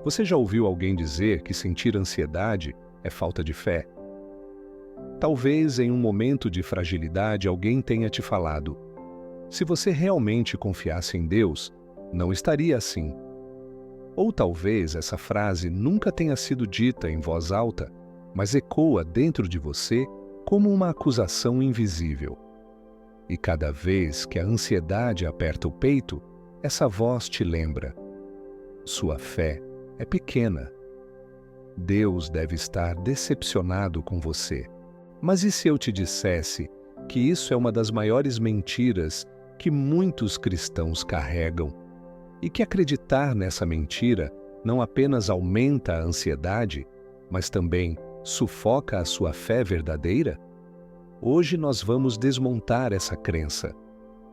Você já ouviu alguém dizer que sentir ansiedade é falta de fé? Talvez em um momento de fragilidade alguém tenha te falado: se você realmente confiasse em Deus, não estaria assim. Ou talvez essa frase nunca tenha sido dita em voz alta, mas ecoa dentro de você como uma acusação invisível. E cada vez que a ansiedade aperta o peito, essa voz te lembra: sua fé é pequena. Deus deve estar decepcionado com você. Mas e se eu te dissesse que isso é uma das maiores mentiras que muitos cristãos carregam e que acreditar nessa mentira não apenas aumenta a ansiedade, mas também sufoca a sua fé verdadeira? Hoje nós vamos desmontar essa crença.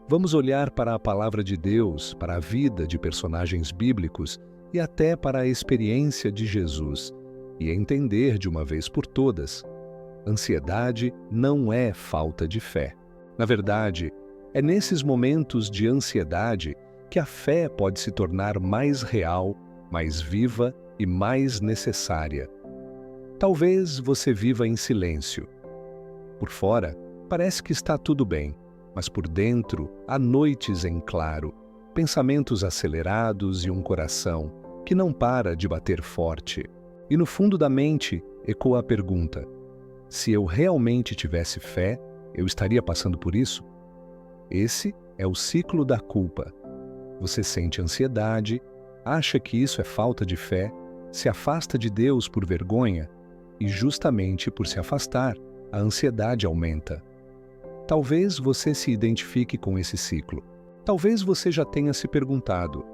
Vamos olhar para a palavra de Deus, para a vida de personagens bíblicos e até para a experiência de Jesus e entender de uma vez por todas: ansiedade não é falta de fé. Na verdade, é nesses momentos de ansiedade que a fé pode se tornar mais real, mais viva e mais necessária. Talvez você viva em silêncio. Por fora, parece que está tudo bem, mas por dentro há noites em claro, pensamentos acelerados e um coração que não para de bater forte. E no fundo da mente ecoa a pergunta: se eu realmente tivesse fé, eu estaria passando por isso? Esse é o ciclo da culpa. Você sente ansiedade, acha que isso é falta de fé, se afasta de Deus por vergonha, e justamente por se afastar, a ansiedade aumenta. Talvez você se identifique com esse ciclo. Talvez você já tenha se perguntado: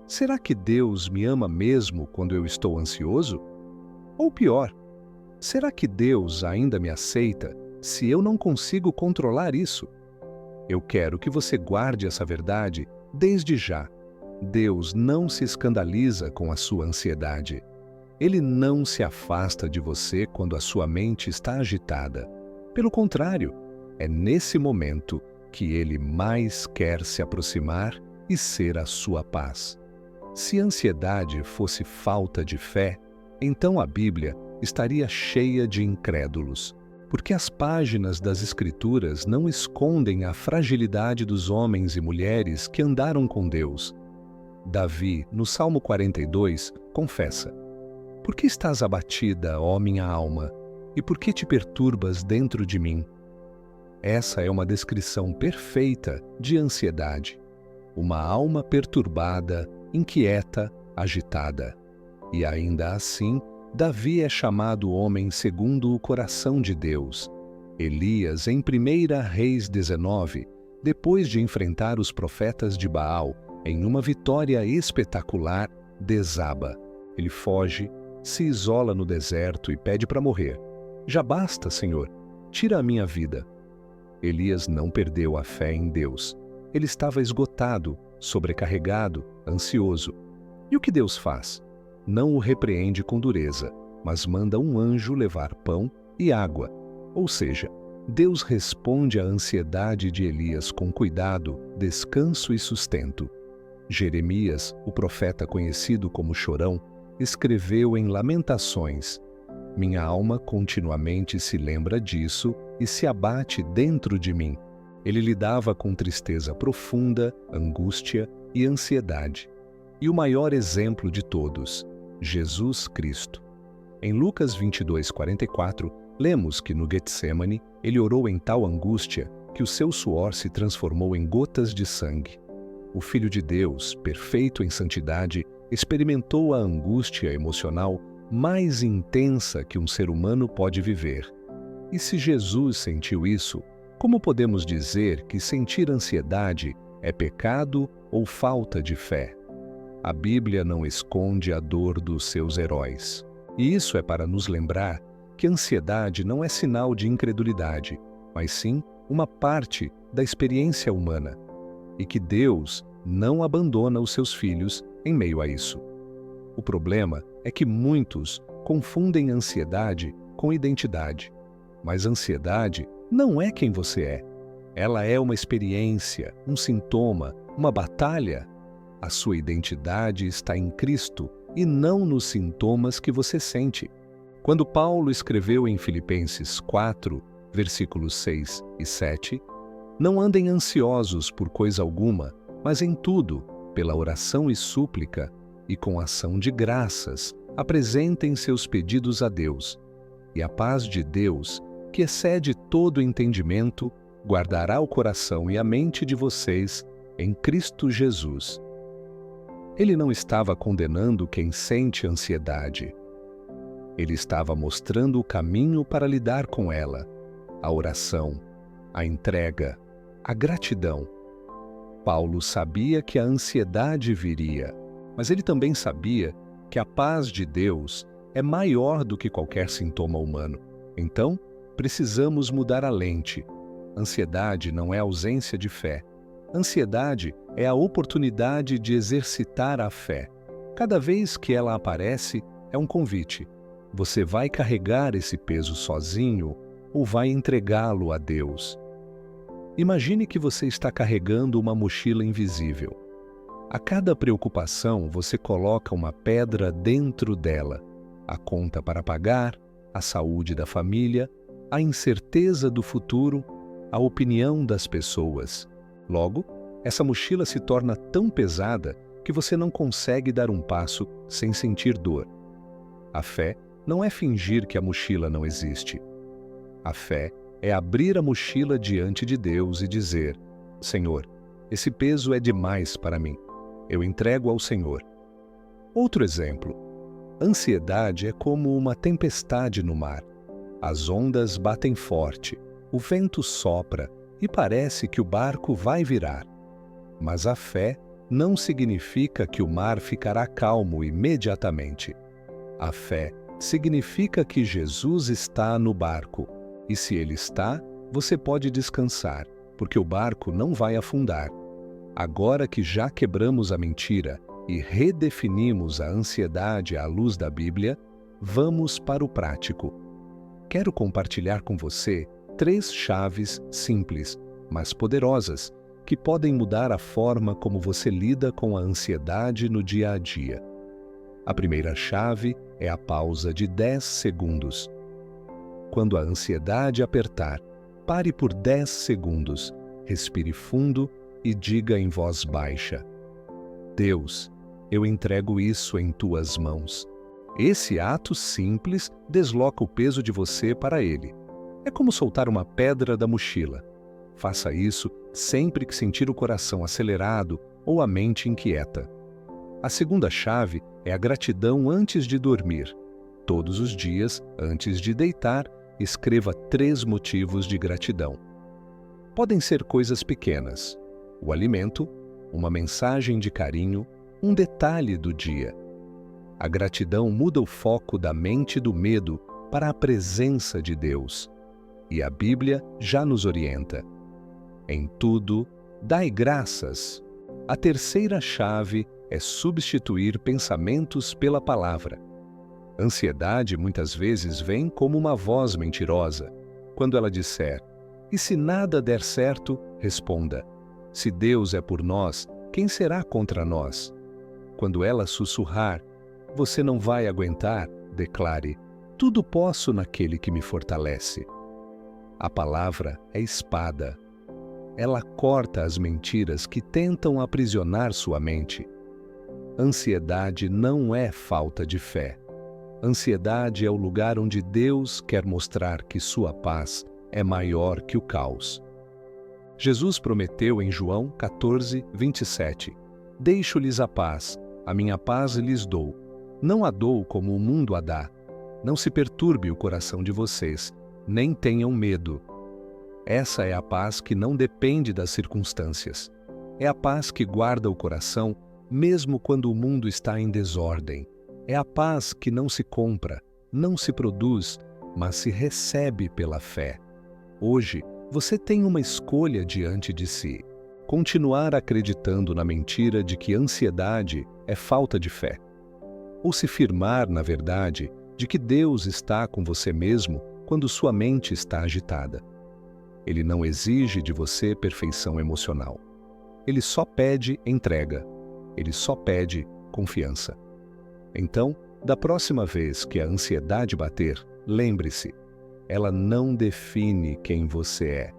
será que Deus me ama mesmo quando eu estou ansioso? Ou pior, será que Deus ainda me aceita se eu não consigo controlar isso? Eu quero que você guarde essa verdade desde já. Deus não se escandaliza com a sua ansiedade. Ele não se afasta de você quando a sua mente está agitada. Pelo contrário, é nesse momento que Ele mais quer se aproximar e ser a sua paz. Se ansiedade fosse falta de fé, então a Bíblia estaria cheia de incrédulos, porque as páginas das Escrituras não escondem a fragilidade dos homens e mulheres que andaram com Deus. Davi, no Salmo 42, confessa: por que estás abatida, ó minha alma, e por que te perturbas dentro de mim? Essa é uma descrição perfeita de ansiedade. Uma alma perturbada, inquieta, agitada. E ainda assim, Davi é chamado homem segundo o coração de Deus. Elias, em 1 Reis 19, depois de enfrentar os profetas de Baal, em uma vitória espetacular, desaba. Ele foge, se isola no deserto e pede para morrer. Já basta, Senhor, tira a minha vida. Elias não perdeu a fé em Deus. Ele estava esgotado, sobrecarregado, ansioso. E o que Deus faz? Não o repreende com dureza, mas manda um anjo levar pão e água. Ou seja, Deus responde à ansiedade de Elias com cuidado, descanso e sustento. Jeremias, o profeta conhecido como Chorão, escreveu em Lamentações: minha alma continuamente se lembra disso e se abate dentro de mim. Ele lidava com tristeza profunda, angústia e ansiedade. E o maior exemplo de todos, Jesus Cristo. Em Lucas 22:44, lemos que no Getsêmani ele orou em tal angústia que o seu suor se transformou em gotas de sangue. O Filho de Deus, perfeito em santidade, experimentou a angústia emocional mais intensa que um ser humano pode viver. E se Jesus sentiu isso, como podemos dizer que sentir ansiedade é pecado ou falta de fé? A Bíblia não esconde a dor dos seus heróis. E isso é para nos lembrar que a ansiedade não é sinal de incredulidade, mas sim uma parte da experiência humana. E que Deus não abandona os seus filhos em meio a isso. O problema é que muitos confundem ansiedade com identidade. Mas ansiedade não é quem você é. Ela é uma experiência, um sintoma, uma batalha. A sua identidade está em Cristo e não nos sintomas que você sente. Quando Paulo escreveu em Filipenses 4, versículos 6 e 7, não andem ansiosos por coisa alguma, mas em tudo, pela oração e súplica, e com ação de graças, apresentem seus pedidos a Deus. E a paz de Deus, que excede todo entendimento, guardará o coração e a mente de vocês em Cristo Jesus. Ele não estava condenando quem sente ansiedade. Ele estava mostrando o caminho para lidar com ela, a oração, a entrega, a gratidão. Paulo sabia que a ansiedade viria, mas ele também sabia que a paz de Deus é maior do que qualquer sintoma humano. Então, precisamos mudar a lente. Ansiedade não é ausência de fé. Ansiedade é a oportunidade de exercitar a fé. Cada vez que ela aparece, é um convite. Você vai carregar esse peso sozinho ou vai entregá-lo a Deus? Imagine que você está carregando uma mochila invisível. A cada preocupação, você coloca uma pedra dentro dela. A conta para pagar, a saúde da família, a incerteza do futuro, a opinião das pessoas. Logo, essa mochila se torna tão pesada que você não consegue dar um passo sem sentir dor. A fé não é fingir que a mochila não existe. A fé é abrir a mochila diante de Deus e dizer: Senhor, esse peso é demais para mim. Eu entrego ao Senhor. Outro exemplo. Ansiedade é como uma tempestade no mar. As ondas batem forte, o vento sopra e parece que o barco vai virar. Mas a fé não significa que o mar ficará calmo imediatamente. A fé significa que Jesus está no barco. E se ele está, você pode descansar, porque o barco não vai afundar. Agora que já quebramos a mentira e redefinimos a ansiedade à luz da Bíblia, vamos para o prático. Quero compartilhar com você 3 chaves simples, mas poderosas, que podem mudar a forma como você lida com a ansiedade no dia a dia. A primeira chave é a pausa de 10 segundos. Quando a ansiedade apertar, pare por 10 segundos, respire fundo e diga em voz baixa: Deus, eu entrego isso em tuas mãos. Esse ato simples desloca o peso de você para Ele. É como soltar uma pedra da mochila. Faça isso sempre que sentir o coração acelerado ou a mente inquieta. A segunda chave é a gratidão antes de dormir. Todos os dias, antes de deitar, escreva 3 motivos de gratidão. Podem ser coisas pequenas: o alimento, uma mensagem de carinho, um detalhe do dia. A gratidão muda o foco da mente do medo para a presença de Deus. E a Bíblia já nos orienta. Em tudo, dai graças. A terceira chave é substituir pensamentos pela palavra. Ansiedade muitas vezes vem como uma voz mentirosa. Quando ela disser: "E se nada der certo?", responda: "Se Deus é por nós, quem será contra nós?". Quando ela sussurrar: "Você não vai aguentar", declare: "Tudo posso naquele que me fortalece". A palavra é espada. Ela corta as mentiras que tentam aprisionar sua mente. Ansiedade não é falta de fé. Ansiedade é o lugar onde Deus quer mostrar que sua paz é maior que o caos. Jesus prometeu em João 14, 27, "Deixo-lhes a paz, a minha paz lhes dou. Não a dou como o mundo a dá. Não se perturbe o coração de vocês, nem tenham medo." Essa é a paz que não depende das circunstâncias. É a paz que guarda o coração mesmo quando o mundo está em desordem. É a paz que não se compra, não se produz, mas se recebe pela fé. Hoje, você tem uma escolha diante de si: continuar acreditando na mentira de que ansiedade é falta de fé, ou se firmar na verdade de que Deus está com você mesmo quando sua mente está agitada. Ele não exige de você perfeição emocional. Ele só pede entrega. Ele só pede confiança. Então, da próxima vez que a ansiedade bater, lembre-se, ela não define quem você é.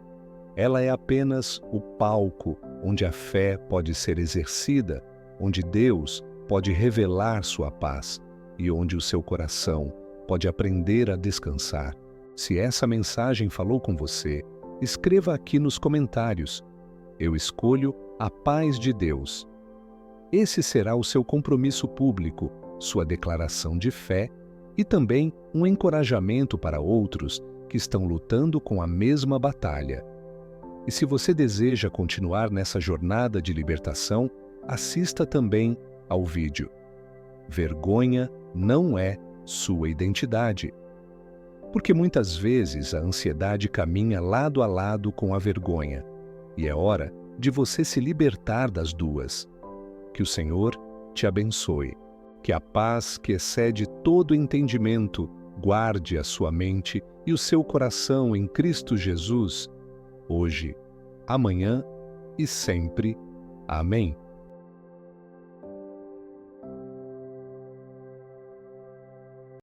Ela é apenas o palco onde a fé pode ser exercida, onde Deus pode revelar sua paz e onde o seu coração pode aprender a descansar. Se essa mensagem falou com você, escreva aqui nos comentários: eu escolho a paz de Deus. Esse será o seu compromisso público, sua declaração de fé e também um encorajamento para outros que estão lutando com a mesma batalha. E se você deseja continuar nessa jornada de libertação, assista também ao vídeo. Vergonha não é sua identidade. Porque muitas vezes a ansiedade caminha lado a lado com a vergonha, e é hora de você se libertar das duas. Que o Senhor te abençoe. Que a paz que excede todo entendimento guarde a sua mente e o seu coração em Cristo Jesus, hoje, amanhã e sempre. Amém.